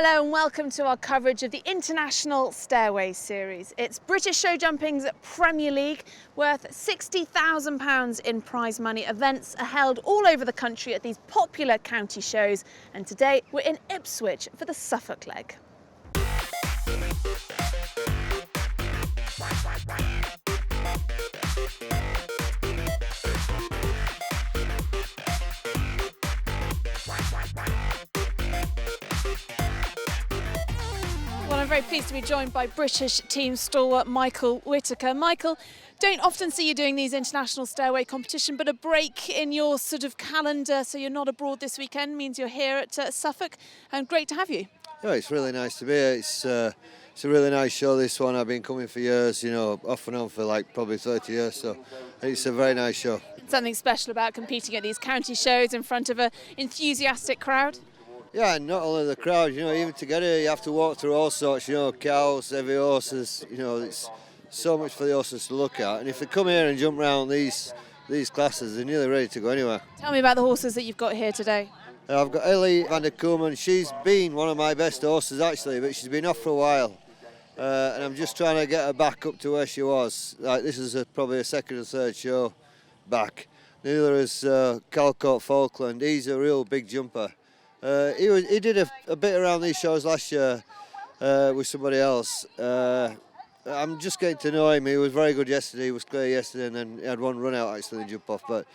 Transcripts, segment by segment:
Hello and welcome to our coverage of the International Stairway Series. It's British Showjumping's Premier League, worth £60,000 in prize money. Events are held all over the country at these popular county shows, and today we're in Ipswich for the Suffolk leg. Well, I'm very pleased to be joined by British team stalwart Michael Whitaker. Michael, don't often see you doing these international stairway competition, but a break in your sort of calendar, so you're not abroad this weekend, means you're here at Suffolk, and great to have you. Yeah, it's really nice to be here. It's a really nice show, this one. I've been coming for years, you know, off and on for like probably 30 years, so it's a very nice show. Something special about competing at these county shows in front of an enthusiastic crowd? Yeah, and not only the crowd, you know, even to get here you have to walk through all sorts, you know, cows, heavy horses, you know, it's so much for the horses to look at. And if they come here and jump around these classes, they're nearly ready to go anywhere. Tell me about the horses that you've got here today. I've got Ellie van der Koeman. She's been one of my best horses actually, but she's been off for a while. And I'm just trying to get her back up to where she was. Like, this is probably a second or third show back. Neither is Calcourt Falkland. He's a real big jumper. He did a bit around these shows last year with somebody else. I'm just getting to know him. He was very good yesterday. He was clear yesterday, and then he had one run out actually and jump off. But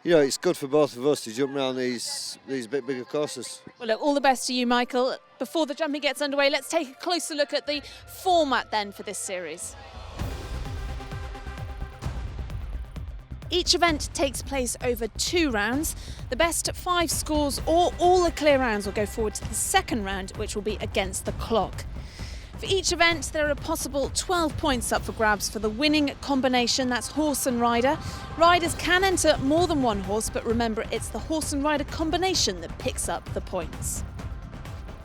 you know, it's good for both of us to jump around these bit bigger courses. Well, look, all the best to you, Michael. Before the jumping gets underway, let's take a closer look at the format then for this series. Each event takes place over 2 rounds. The best 5 scores or all the clear rounds will go forward to the second round, which will be against the clock. For each event, there are a possible 12 points up for grabs for the winning combination. That's horse and rider. Riders can enter more than one horse, but remember, it's the horse and rider combination that picks up the points.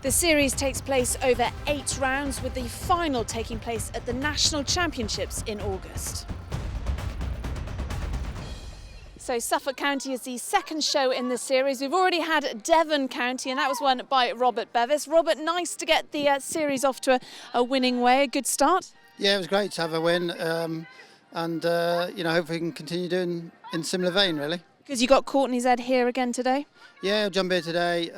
The series takes place over 8 rounds, with the final taking place at the National Championships in August. So Suffolk County is the second show in the series. We've already had Devon County, and that was won by Robert Bevis. Robert, nice to get the series off to a winning way, a good start. Yeah, it was great to have a win, and you know, hopefully we can continue doing in similar vein, really. Because you got Courtney's Head here again today? Yeah, I'll jump here today.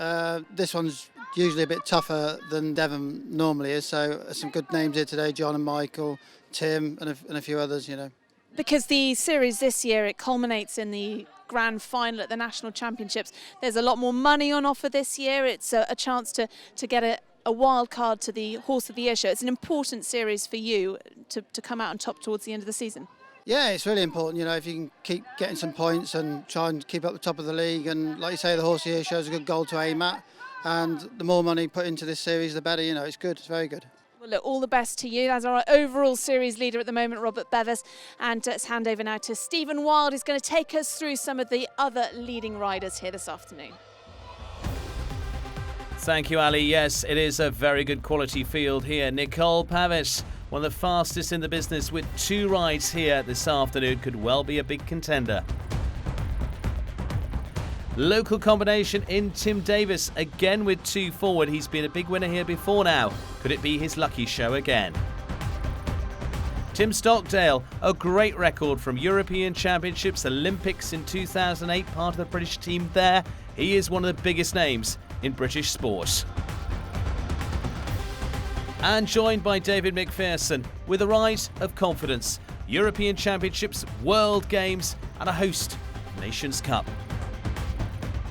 This one's usually a bit tougher than Devon normally is, so some good names here today, John and Michael, Tim, and a few others, you know. Because the series this year, it culminates in the grand final at the National Championships. There's a lot more money on offer this year. It's a chance to get a wild card to the Horse of the Year show. It's an important series for you to come out on top towards the end of the season. Yeah, it's really important, you know, if you can keep getting some points and try and keep up the top of the league. And like you say, the Horse of the Year show is a good goal to aim at. And the more money put into this series, the better, you know, it's good, it's very good. Well, look, all the best to you as our overall series leader at the moment, Robert Bevis. And let's hand over now to Stephen Wild, who's going to take us through some of the other leading riders here this afternoon. Thank you, Ali. Yes, it is a very good quality field here. Nicole Pavis, one of the fastest in the business with 2 rides here this afternoon, could well be a big contender. Local combination in Tim Davis, again with 2 forward. He's been a big winner here before now. Could it be his lucky show again? Tim Stockdale, a great record from European Championships, Olympics in 2008, part of the British team there. He is one of the biggest names in British sport. And joined by David McPherson with a ride of confidence. European Championships, World Games and a host of Nations Cup.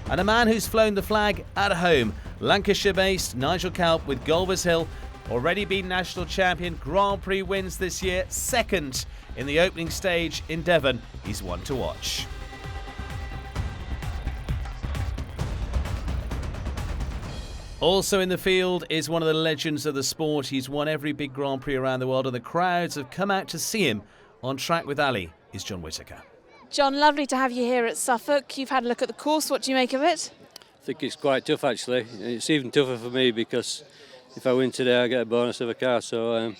And a man who's flown the flag at home, Lancashire-based Nigel Calp with Galvers Hill, already been national champion, Grand Prix wins this year, second in the opening stage in Devon. He's one to watch. Also in the field is one of the legends of the sport. He's won every big Grand Prix around the world, and the crowds have come out to see him. On track with Ali is John Whitaker. John, lovely to have you here at Suffolk. You've had a look at the course. What do you make of it? I think it's quite tough, actually. It's even tougher for me because if I win today, I get a bonus of a car. So,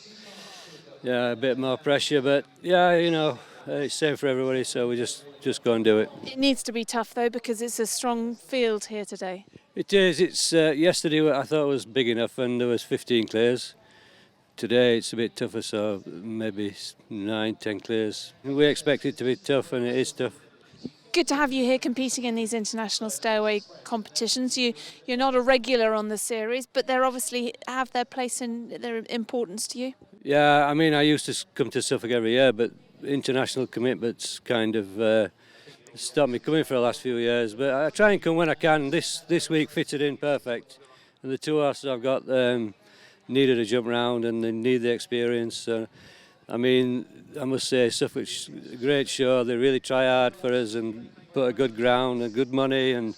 yeah, a bit more pressure. But, yeah, you know, it's same for everybody, so we just go and do it. It needs to be tough, though, because it's a strong field here today. It is. It's yesterday I thought it was big enough and there was 15 clears. Today it's a bit tougher, so maybe 9-10 clears. We expect it to be tough, and it is tough. Good to have you here competing in these international stairway competitions. You're not a regular on the series, but they obviously have their place and their importance to you. Yeah, I mean, I used to come to Suffolk every year, but international commitments kind of stopped me coming for the last few years. But I try and come when I can. This week fitted in perfect, and the two horses I've got needed a jump round and they need the experience. I mean, I must say, Suffolk's a great show. They really try hard for us and put a good ground and good money, and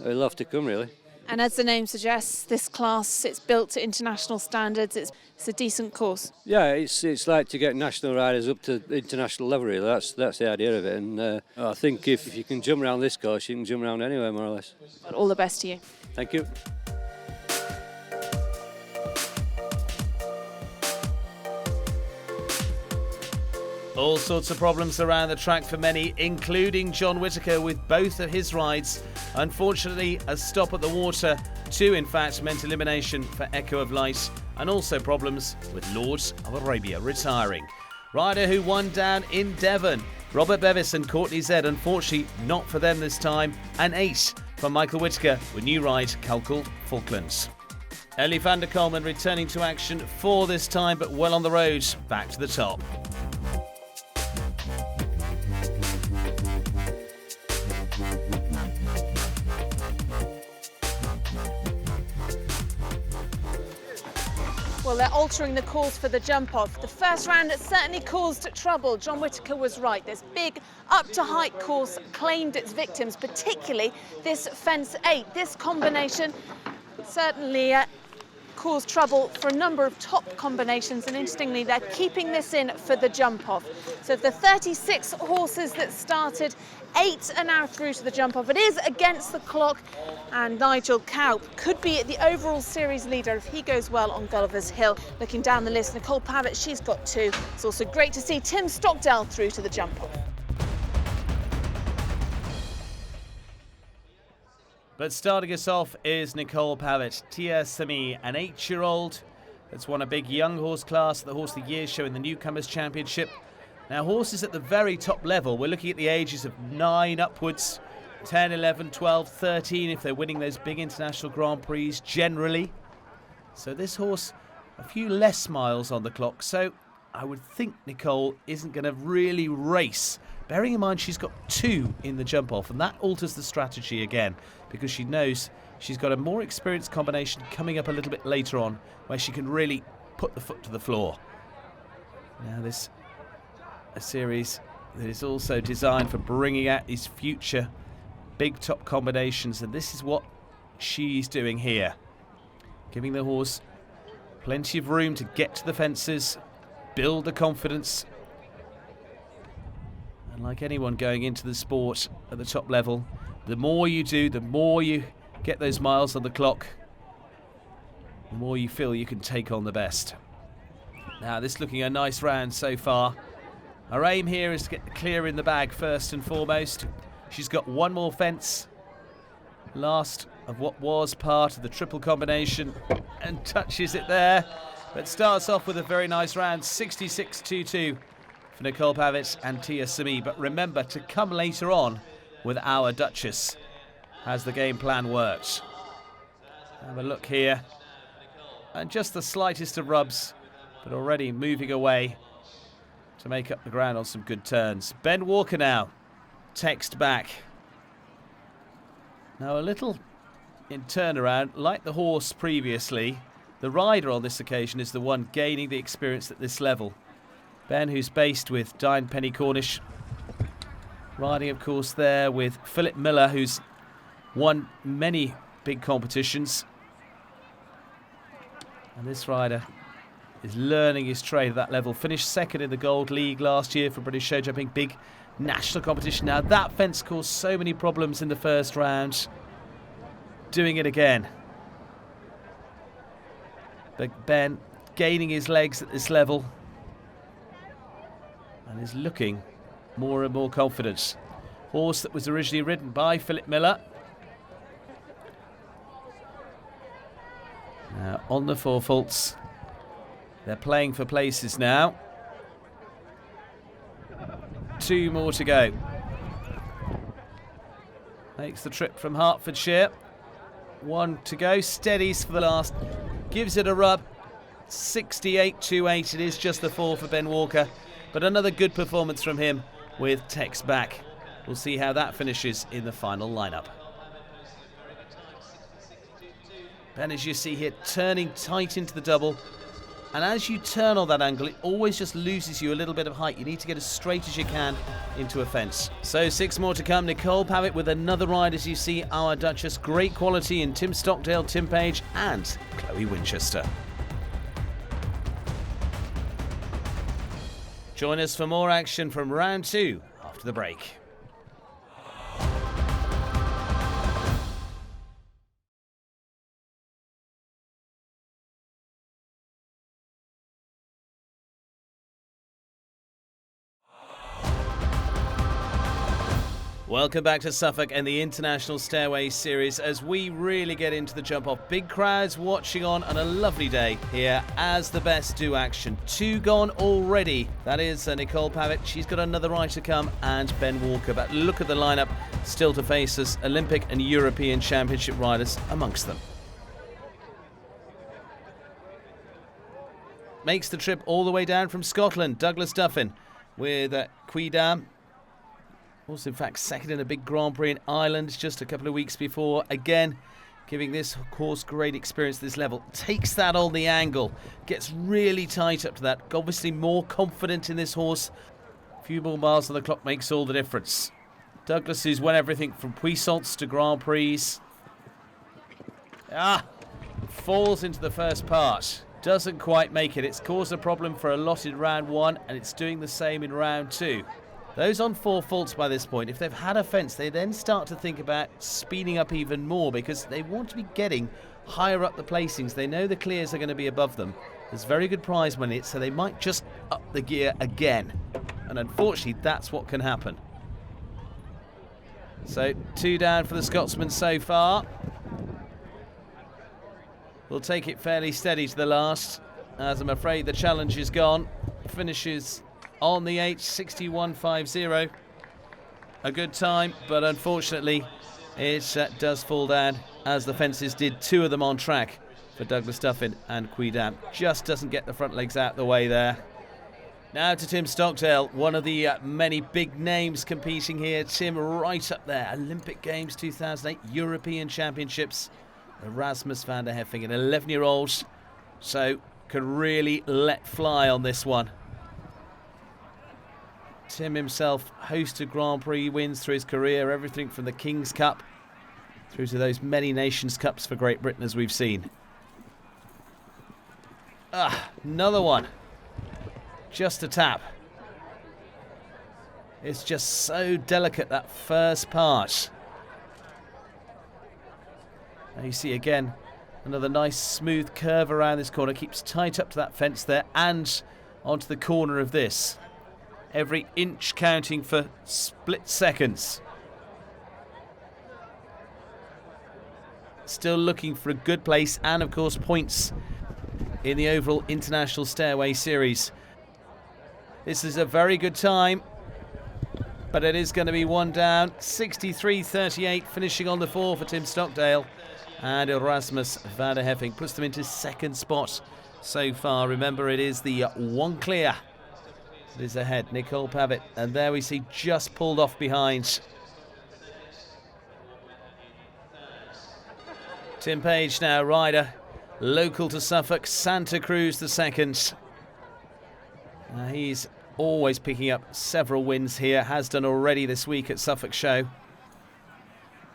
I love to come, really. And as the name suggests, this class, it's built to international standards. It's a decent course. Yeah, it's like to get national riders up to international level, really. That's the idea of it. And I think if you can jump around this course, you can jump around anywhere, more or less. But all the best to you. Thank you. All sorts of problems around the track for many, including John Whittaker with both of his rides. Unfortunately, a stop at the water. 2, in fact, meant elimination for Echo of Light, and also problems with Lords of Arabia retiring. Rider who won down in Devon, Robert Bevis and Courtney Zed, unfortunately not for them this time. An ace for Michael Whittaker with new ride Calcul Falklands. Ellie van der Kolman returning to action for this time, but well on the road back to the top. Well, they're altering the course for the jump-off. The first round certainly caused trouble. John Whittaker was right. This big up-to-height course claimed its victims, particularly this fence 8. This combination certainly caused trouble for a number of top combinations, and interestingly, they're keeping this in for the jump-off. So of the 36 horses that started, 8 are now through to the jump-off. It is against the clock, and Nigel Cowp could be the overall series leader if he goes well on Gulliver's Hill. Looking down the list, Nicole Pavitt, she's got 2. It's also great to see Tim Stockdale through to the jump-off. But starting us off is Nicole Pavitt, Tia Sami, an 8-year-old that's won a big young horse class at the Horse of the Year show in the Newcomers Championship. Now, horses at the very top level, we're looking at the ages of 9 upwards, 10, 11, 12, 13 if they're winning those big international Grand Prix generally. So this horse, a few less miles on the clock, so I would think Nicole isn't going to really race. Bearing in mind she's got 2 in the jump-off, and that alters the strategy again, because she knows she's got a more experienced combination coming up a little bit later on, where she can really put the foot to the floor. Now this a series that is also designed for bringing out these future big top combinations, and this is what she's doing here. Giving the horse plenty of room to get to the fences, build the confidence. And like anyone going into the sport at the top level, the more you do, the more you get those miles on the clock, the more you feel you can take on the best. Now, this looking a nice round so far. Our aim here is to get the clear in the bag first and foremost. She's got one more fence, last of what was part of the triple combination, and touches it there, but starts off with a very nice round, 66.22 for Nicole Pavitt and Tia Sami. But remember to come later on with our Duchess. Has the game plan worked? Have a look here, and just the slightest of rubs, but already moving away to make up the ground on some good turns. Ben Walker now, text back. Now a little in turnaround, like the horse previously, the rider on this occasion is the one gaining the experience at this level. Ben, who's based with Diane Penny Cornish, riding of course there with Philip Miller, who's won many big competitions. And this rider is learning his trade at that level. Finished second in the Gold League last year for British Showjumping, big national competition. Now that fence caused so many problems in the first round. Doing it again. But Ben gaining his legs at this level and is looking more and more confident. Horse that was originally ridden by Philip Miller. on the four faults. They're playing for places now. 2 more to go. Makes the trip from Hertfordshire. 1 to go. Steadies for the last. Gives it a rub. 68.28. It is just the 4 for Ben Walker. But another good performance from him with Tex back. We'll see how that finishes in the final lineup. Ben, as you see here, turning tight into the double. And as you turn on that angle, it always just loses you a little bit of height. You need to get as straight as you can into a fence. So 6 more to come. Nicole Pavitt with another ride, as you see, our Duchess. Great quality in Tim Stockdale, Tim Page and Chloe Winchester. Join us for more action from round 2 after the break. Welcome back to Suffolk and the International Stairway Series as we really get into the jump off. Big crowds watching on and a lovely day here as the best do action. 2 gone already. That is Nicole Pavitt. She's got another ride to come, and Ben Walker. But look at the lineup still to face us. Olympic and European Championship riders amongst them. Makes the trip all the way down from Scotland. Douglas Duffin with Quidam. Was in fact second in a big Grand Prix in Ireland just a couple of weeks before. Again, giving this course great experience at this level. Takes that on the angle. Gets really tight up to that. Obviously more confident in this horse. A few more miles on the clock makes all the difference. Douglas, who's won everything from Puissance to Grand Prix. Falls into the first part. Doesn't quite make it. It's caused a problem for a lot in round 1, and it's doing the same in round 2. Those on 4 faults by this point, if they've had a fence, they then start to think about speeding up even more because they want to be getting higher up the placings. They know the clears are going to be above them. There's very good prize money, so they might just up the gear again. And unfortunately, that's what can happen. So 2 down for the Scotsman so far. We'll take it fairly steady to the last, as I'm afraid the challenge is gone. Finishes on the 8, 61.50. A good time, but unfortunately it does fall down, as the fences did 2 of them on track for Douglas Duffin and Quidam. Just doesn't get the front legs out the way there. Now to Tim Stockdale, one of the many big names competing here. Tim right up there. Olympic Games 2008, European Championships. Erasmus van der Heffing, an 11-year-old, so can really let fly on this one. Tim himself, host of Grand Prix wins through his career, everything from the King's Cup through to those many Nations Cups for Great Britain, as we've seen. Another one. Just a tap. It's just so delicate, that first part. Now you see again, another nice smooth curve around this corner. Keeps tight up to that fence there and onto the corner of this. Every inch counting for split seconds. Still looking for a good place and, of course, points in the overall International Stairway Series. This is a very good time, but it is going to be 1 down. 63.38, finishing on the 4 for Tim Stockdale. And Erasmus van der Heffing puts them into 2nd spot so far. Remember, it is the 1 clear. It is ahead, Nicole Pavitt, and there we see just pulled off behind. Tim Page now, rider, local to Suffolk, Santa Cruz the 2nd. He's always picking up several wins here, has done already this week at Suffolk Show.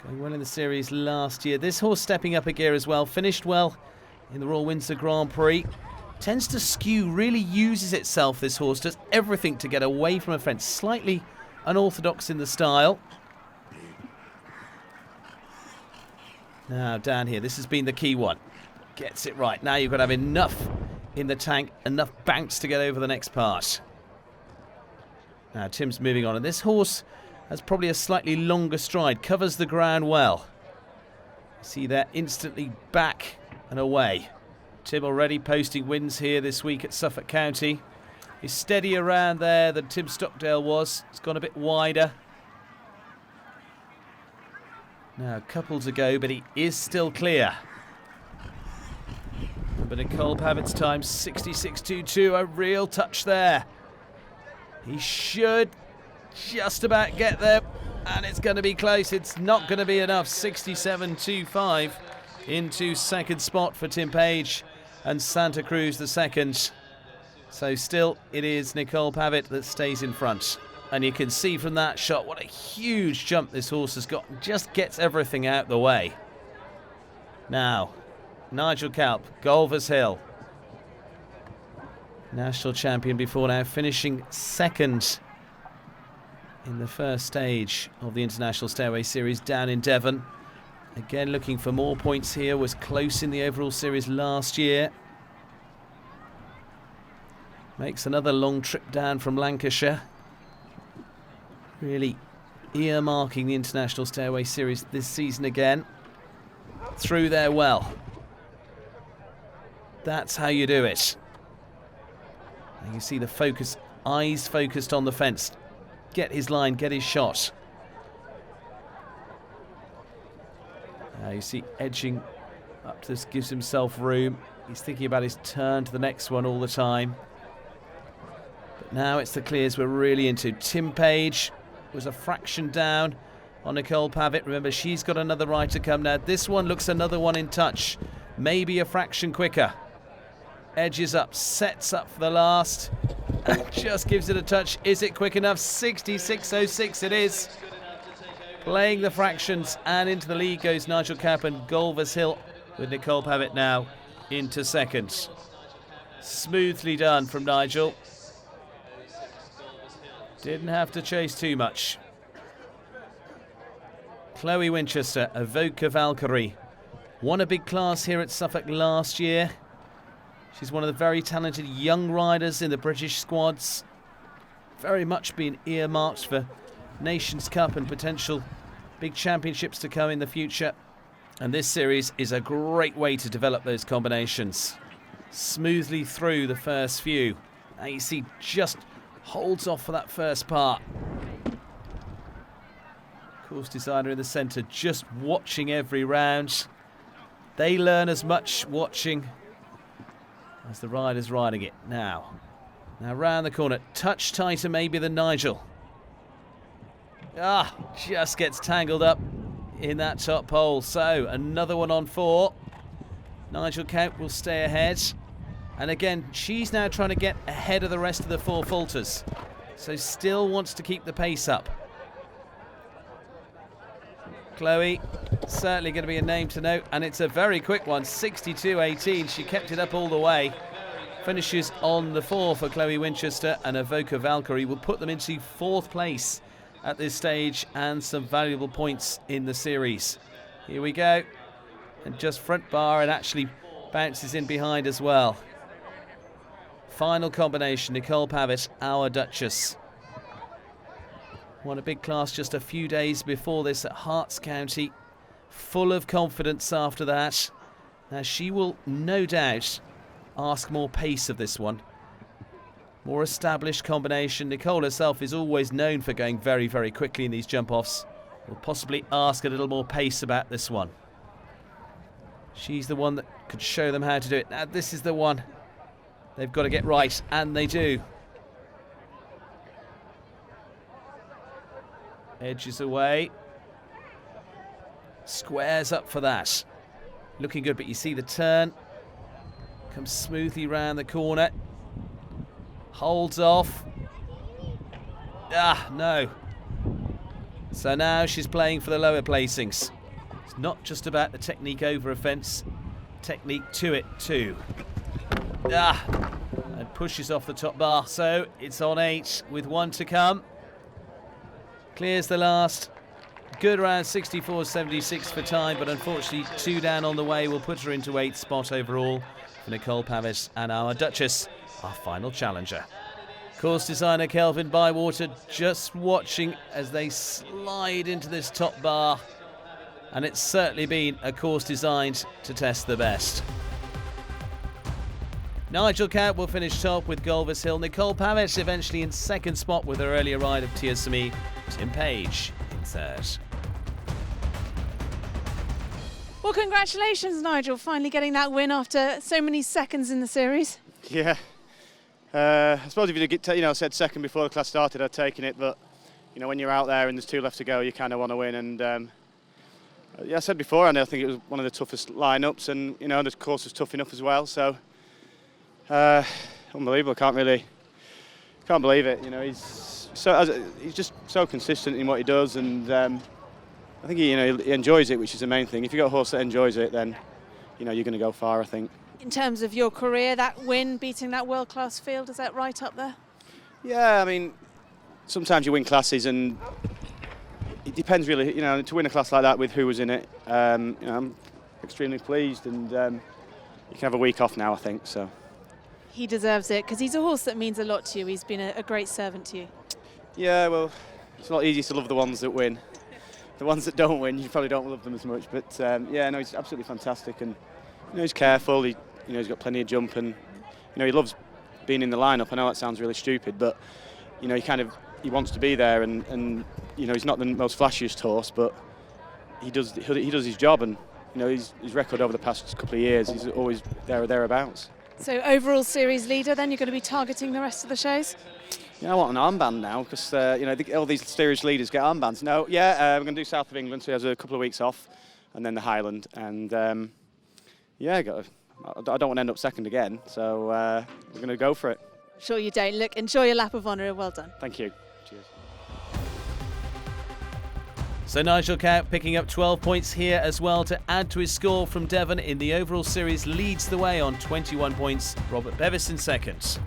Going well in the series last year. This horse stepping up a gear as well, finished well in the Royal Windsor Grand Prix. Tends to skew, really uses itself, this horse, does everything to get away from a fence. Slightly unorthodox in the style. Now down here, this has been the key one. Gets it right. Now you've got to have enough in the tank, enough bounce to get over the next part. Now Tim's moving on, and this horse has probably a slightly longer stride, covers the ground well. See there, instantly back and away. Tim already posting wins here this week at Suffolk County. He's steadier around there than Tim Stockdale was. It's gone a bit wider. Now, a couple to go, but he is still clear. But Nicole Pavitt's time, 66.22, a real touch there. He should just about get there, and it's going to be close. It's not going to be enough. 67.25 into second spot for Tim Page and Santa Cruz the second. So still it is Nicole Pavitt that stays in front. And you can see from that shot what a huge jump this horse has got. Just gets everything out the way. Now, Nigel Kalp, Golvers Hill. National champion before now, finishing second in the first stage of the International Stairway Series down in Devon. Again, looking for more points here, was close in the overall series last year. Makes another long trip down from Lancashire. Really earmarking the International Stairway Series this season again. Through there well. That's how you do it. And you see the focus, eyes focused on the fence. Get his line, get his shot. Now you see edging up to this, gives himself room. He's thinking about his turn to the next one all the time. But now it's the clears we're really into. Tim Page was a fraction down on Nicole Pavitt. Remember, she's got another ride to come now. This one looks another one in touch. Maybe a fraction quicker. Edges up, sets up for the last. And just gives it a touch. Is it quick enough? 66.06 it is. Playing the fractions, and into the lead goes Nigel Kalp and Golvers Hill, with Nicole Pavitt now into second. Smoothly done from Nigel. Didn't have to chase too much. Chloe Winchester, Evoca Valkyrie. Won a big class here at Suffolk last year. She's one of the very talented young riders in the British squads. Very much been earmarked for Nations Cup and potential big championships to come in the future. And this series is a great way to develop those combinations. Smoothly through the first few. Now you see just holds off for that first part. Course designer in the centre, just watching every round. They learn as much watching as the rider's riding it. Now round the corner, touch tighter maybe than Nigel. Just gets tangled up in that top pole. So another one on 4. Nigel Kalp will stay ahead. And again, she's now trying to get ahead of the rest of the 4 falters. So still wants to keep the pace up. Chloe, certainly going to be a name to note. And it's a very quick one, 62.18. She kept it up all the way. Finishes on the 4 for Chloe Winchester, and Evoca Valkyrie will put them into 4th place at this stage and some valuable points in the series. Here we go. And just front bar, and actually bounces in behind as well. Final combination, Nicole Pavitt, our Duchess. Won a big class just a few days before this at Herts County. Full of confidence after that. Now she will no doubt ask more pace of this one. More established combination. Nicole herself is always known for going very, very quickly in these jump-offs. Will possibly ask a little more pace about this one. She's the one that could show them how to do it. Now this is the one they've got to get right, and they do. Edges away. Squares up for that. Looking good, but you see the turn. Comes smoothly round the corner. Holds off. No. So now she's playing for the lower placings. It's not just about the technique over a fence. Technique to it too. And pushes off the top bar. So it's on 8 with 1 to come. Clears the last. Good around 64.76 for time, but unfortunately 2 down on the way will put her into 8th spot overall for Nicole Pavitt and our Duchess, our final challenger. Course designer Kelvin Bywater just watching as they slide into this top bar, and it's certainly been a course designed to test the best. Nigel Count will finish top with Golvers Hill. Nicole Pavitt eventually in second spot with her earlier ride of Tiersami. Tim Page in third. Well, congratulations, Nigel, finally getting that win after so many seconds in the series. Yeah. I suppose if you'd said second before the class started, I'd taken it, but when you're out there and there's 2 left to go, you kind of want to win. And I said before, I think it was one of the toughest lineups, and the course was tough enough as well. So unbelievable. Can't believe it. He's just so consistent in what he does, and I think he enjoys it, which is the main thing. If you've got a horse that enjoys it, then you're going to go far, I think. In terms of your career, that win, beating that world-class field, is that right up there? Yeah, I mean, sometimes you win classes, and it depends really. To win a class like that with who was in it, I'm extremely pleased, and you can have a week off now, I think. So he deserves it because he's a horse that means a lot to you. He's been a great servant to you. Yeah, well, it's a lot easier to love the ones that win. The ones that don't win, you probably don't love them as much. But he's absolutely fantastic, and he's careful. He's got plenty of jump, and he loves being in the lineup. I know that sounds really stupid, but he wants to be there, and he's not the most flashiest horse, but he does his job, and his record over the past couple of years, he's always there or thereabouts. So overall series leader, then you're going to be targeting the rest of the shows? I want an armband now, because all these series leaders get armbands. No, we're going to do South of England, so he has a couple of weeks off, and then the Highland, and I don't want to end up second again, so we're going to go for it. Sure you don't. Look, enjoy your lap of honour. Well done. Thank you. Cheers. So Nigel Count picking up 12 points here as well to add to his score from Devon in the overall series, leads the way on 21 points. Robert Bevis in second.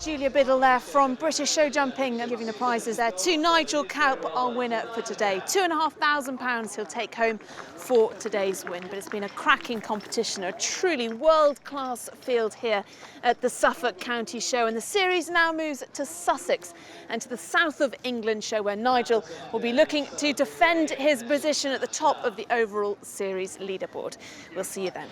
Julia Biddle there from British Showjumping and giving the prizes there to Nigel Kaup, our winner for today. £2,500 he'll take home for today's win. But it's been a cracking competition, a truly world-class field here at the Suffolk County Show. And the series now moves to Sussex and to the South of England show, where Nigel will be looking to defend his position at the top of the overall series leaderboard. We'll see you then.